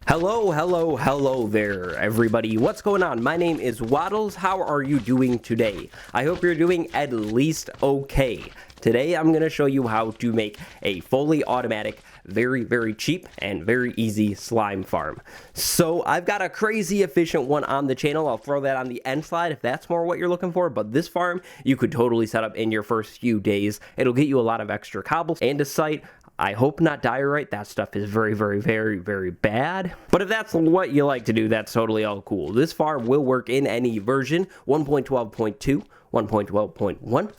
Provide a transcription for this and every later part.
Hello there, everybody. What's going on? My name is Waddles. How are you doing today? I hope you're doing at least okay. Today, I'm going to show you how to make a fully automatic, very cheap and very easy slime farm. So I've got a crazy efficient one on the channel. I'll throw that on the end slide if that's more what you're looking for. But this farm, you could totally set up in your first few days. It'll get you a lot of extra cobbles and a site. I hope not diorite. That stuff is very bad. But if that's what you like to do, that's totally all cool. This farm will work in any version, 1.12.2, 1.12.1,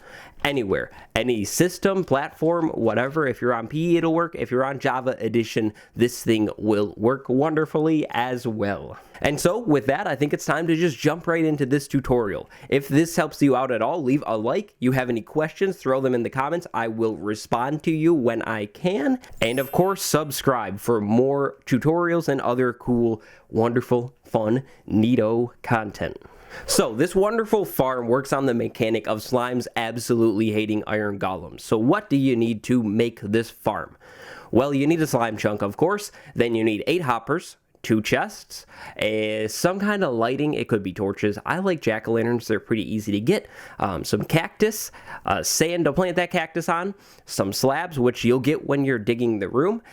anywhere, any system, platform, whatever. If you're on PE, it'll work. If you're on Java Edition, this thing will work wonderfully as well. And so with that, I think it's time to just jump right into this tutorial. If this helps you out at all, leave a like. You have any questions, throw them in the comments. I will respond to you when I can. And of course, subscribe for more tutorials and other cool, wonderful, fun, neato content. So this wonderful farm works on the mechanic of slimes absolutely hating iron golems. So what do you need to make this farm? Well, you need a slime chunk, of course. Then you need 8 hoppers, 2 chests, some kind of lighting. It could be torches. I like jack-o'-lanterns. They're pretty easy to get. Some cactus, sand to plant that cactus on, some slabs, which you'll get when you're digging the room,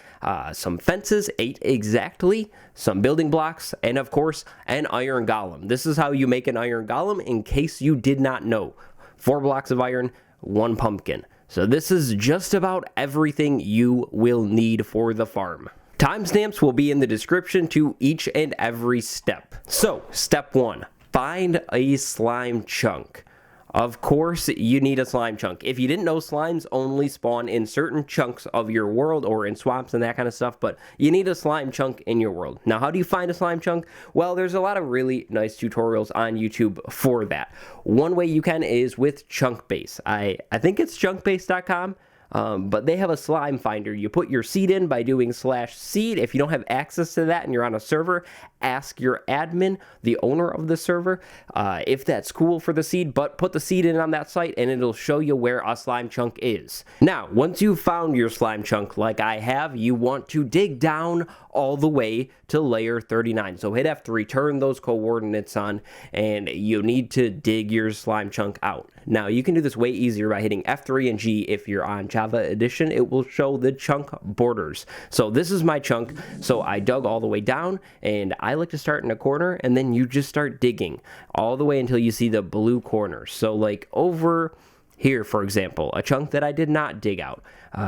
some fences, 8 exactly, some building blocks, and of course, an iron golem. This is how you make an iron golem in case you did not know. 4 blocks of iron, 1 pumpkin. So this is just about everything you will need for the farm. Timestamps will be in the description to each and every step. So, step 1, find a slime chunk. Of course, you need a slime chunk. If you didn't know, slimes only spawn in certain chunks of your world or in swamps and that kind of stuff, but you need a slime chunk in your world. Now, how do you find a slime chunk? Well, there's a lot of really nice tutorials on YouTube for that. One way you can is with Chunkbase. I think it's chunkbase.com. But they have a slime finder. You put your seed in by doing /seed. If you don't have access to that and you're on a server, ask your admin, the owner of the server, if that's cool for the seed, but put the seed in on that site and it'll show you where a slime chunk is. Now, once you've found your slime chunk like I have, you want to dig down all the way to layer 39. So hit F3, turn those coordinates on, and you need to dig your slime chunk out. Now, you can do this way easier by hitting F3 and G if you're on Java Edition. It will show the chunk borders. So this is my chunk. So I dug all the way down, and I like to start in a corner, and then you just start digging all the way until you see the blue corner. So like over here, for example, a chunk that I did not dig out,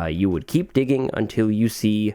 you would keep digging until you see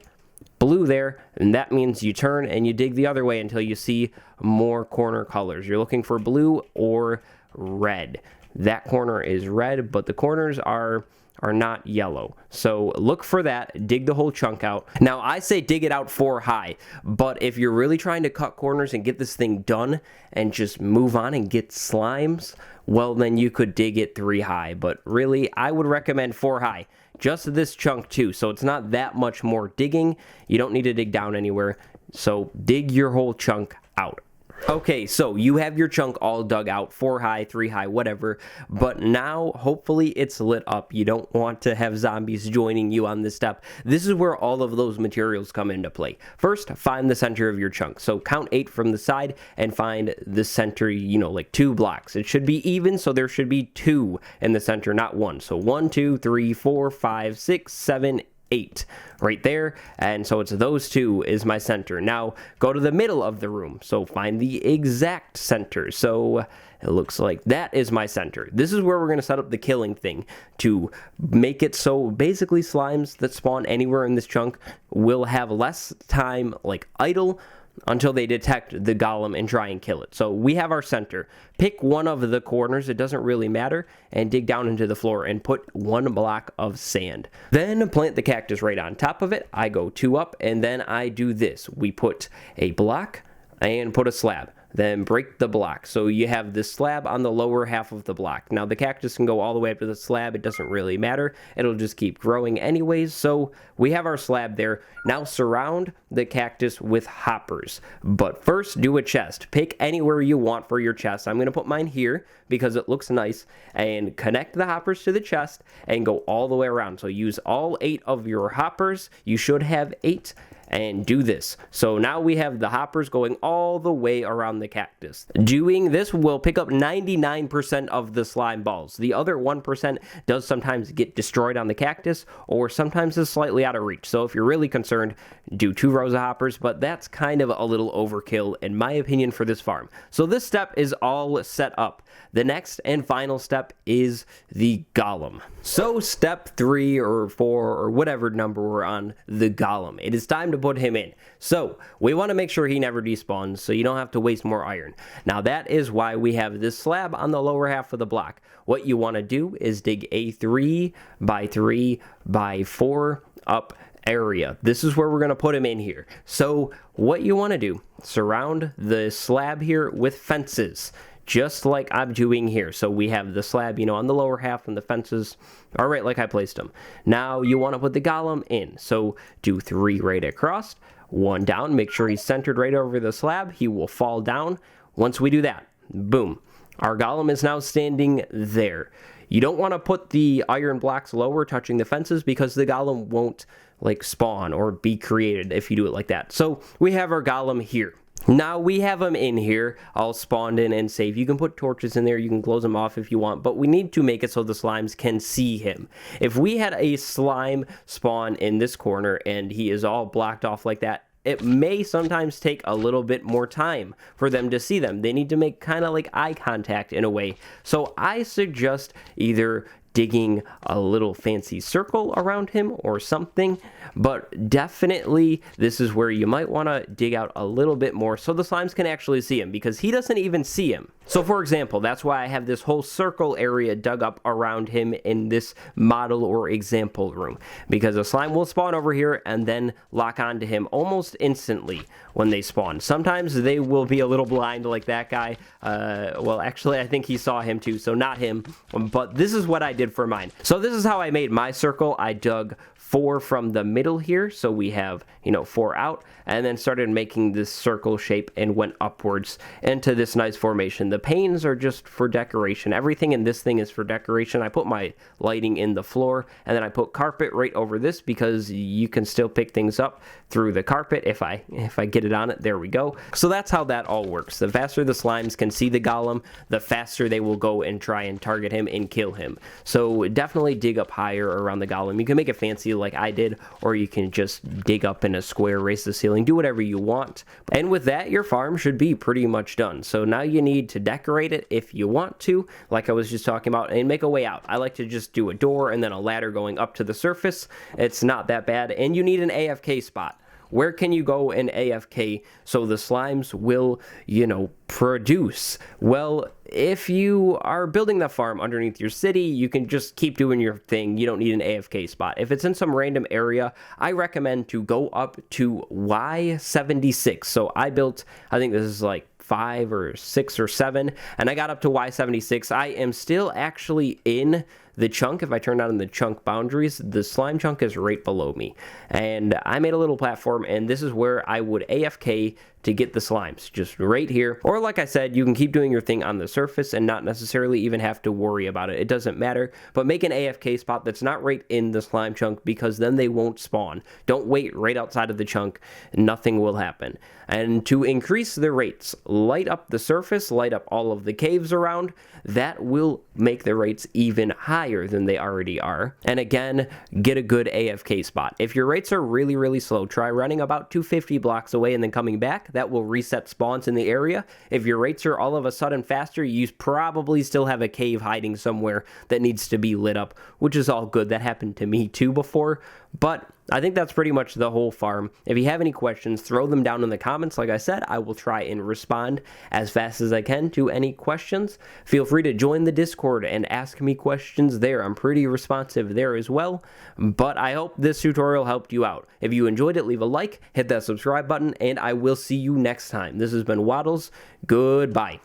blue there, and that means you turn and you dig the other way until you see more corner colors. You're looking for blue or red. That corner is red, but the corners are not yellow. So look for that, dig the whole chunk out. Now I say dig it out 4 high, but if you're really trying to cut corners and get this thing done and just move on and get slimes, well then you could dig it 3 high, but really I would recommend 4 high. Just this chunk too, so it's not that much more digging. You don't need to dig down anywhere, so dig your whole chunk out. Okay, so you have your chunk all dug out, 4 high, 3 high, whatever, but now hopefully it's lit up. You don't want to have zombies joining you on this step. This is where all of those materials come into play. First, find the center of your chunk. So count 8 from the side and find the center, like 2 blocks. It should be even, so there should be 2 in the center, not 1. So 1, 2, 3, 4, 5, 6, 7, 8 right there, and so it's those 2 is my center. Now go to the middle of the room, so find the exact center. So it looks like that is my center. This is where we're going to set up the killing thing to make it so basically slimes that spawn anywhere in this chunk will have less time like idle until they detect the golem and try and kill it. So we have our center. Pick one of the corners, it doesn't really matter, and dig down into the floor and put 1 block of sand. Then plant the cactus right on top of it. I go 2 up, and then I do this. We put a block and put a slab. Then break the block. So you have this slab on the lower half of the block. Now the cactus can go all the way up to the slab. It doesn't really matter. It'll just keep growing anyways. So we have our slab there. Now surround the cactus with hoppers. But first do a chest. Pick anywhere you want for your chest. I'm going to put mine here because it looks nice. And connect the hoppers to the chest and go all the way around. So use all 8 of your hoppers. You should have 8. and do this. So now we have the hoppers going all the way around the cactus. Doing this will pick up 99% of the slime balls. The other 1% does sometimes get destroyed on the cactus, or sometimes is slightly out of reach. So if you're really concerned, do 2 rows of hoppers, but that's kind of a little overkill in my opinion for this farm. So this step is all set up. The next and final step is the golem. So step 3 or 4 or whatever number we're on, the golem. It is time to put him in. So we want to make sure he never despawns so you don't have to waste more iron. Now that is why we have this slab on the lower half of the block. What you want to do is dig a 3 by 3 by 4 up area. This is where we're going to put him in here. So what you want to do, surround the slab here with fences, just like I'm doing here. So we have the slab, you know, on the lower half and the fences are right like I placed them. Now you want to put the golem in. So do 3 right across, 1 down, make sure he's centered right over the slab. He will fall down. Once we do that, boom, our golem is now standing there. You don't want to put the iron blocks lower touching the fences because the golem won't like spawn or be created if you do it like that. So we have our golem here. Now we have him in here, all spawned in and safe. You can put torches in there, you can close them off if you want, but we need to make it so the slimes can see him. If we had a slime spawn in this corner and he is all blocked off like that, it may sometimes take a little bit more time for them to see them. They need to make kind of like eye contact in a way. So I suggest either digging a little fancy circle around him or something, but definitely this is where you might want to dig out a little bit more so the slimes can actually see him, because he doesn't even see him. So for example, that's why I have this whole circle area dug up around him in this model or example room, because a slime will spawn over here and then lock onto him almost instantly when they spawn. Sometimes they will be a little blind like that guy. Well, actually I think he saw him too, so not him, but this is what I did for mine. So this is how I made my circle. I dug 4 from the middle here, so we have, you know, 4 out, and then started making this circle shape and went upwards into this nice formation. The panes are just for decoration. Everything in this thing is for decoration. I put my lighting in the floor, and then I put carpet right over this because you can still pick things up through the carpet if I get it on it. There we go. So that's how that all works. The faster the slimes can see the golem, the faster they will go and try and target him and kill him. So definitely dig up higher around the golem. You can make it fancy like I did, or you can just dig up in a square, raise the ceiling, do whatever you want. And with that, your farm should be pretty much done. So now you need to decorate it if you want to, like I was just talking about, and make a way out. I like to just do a door and then a ladder going up to the surface. It's not that bad. And you need an AFK spot. Where can you go in AFK so the slimes will, you know, produce? Well, if you are building the farm underneath your city, you can just keep doing your thing. You don't need an AFK spot. If it's in some random area, I recommend to go up to Y76. So I built, I think this is like 5 or 6 or 7, and I got up to Y76. I am still actually in the chunk. If I turn on the chunk boundaries, the slime chunk is right below me, and I made a little platform, and this is where I would AFK to get the slimes, just right here. Or like I said, you can keep doing your thing on the surface and not necessarily even have to worry about it. It doesn't matter, but make an AFK spot that's not right in the slime chunk, because then they won't spawn. Don't wait right outside of the chunk. Nothing will happen. And to increase the rates, light up the surface, light up all of the caves around. That will make the rates even higher than they already are. And again, get a good AFK spot. If your rates are really, really slow, try running about 250 blocks away and then coming back. That will reset spawns in the area. If your rates are all of a sudden faster, you probably still have a cave hiding somewhere that needs to be lit up, which is all good. That happened to me too before. But I think that's pretty much the whole farm. If you have any questions, throw them down in the comments. Like I said, I will try and respond as fast as I can to any questions. Feel free to join the Discord and ask me questions there. I'm pretty responsive there as well. But I hope this tutorial helped you out. If you enjoyed it, leave a like, hit that subscribe button, and I will see you next time. This has been Waddles. Goodbye.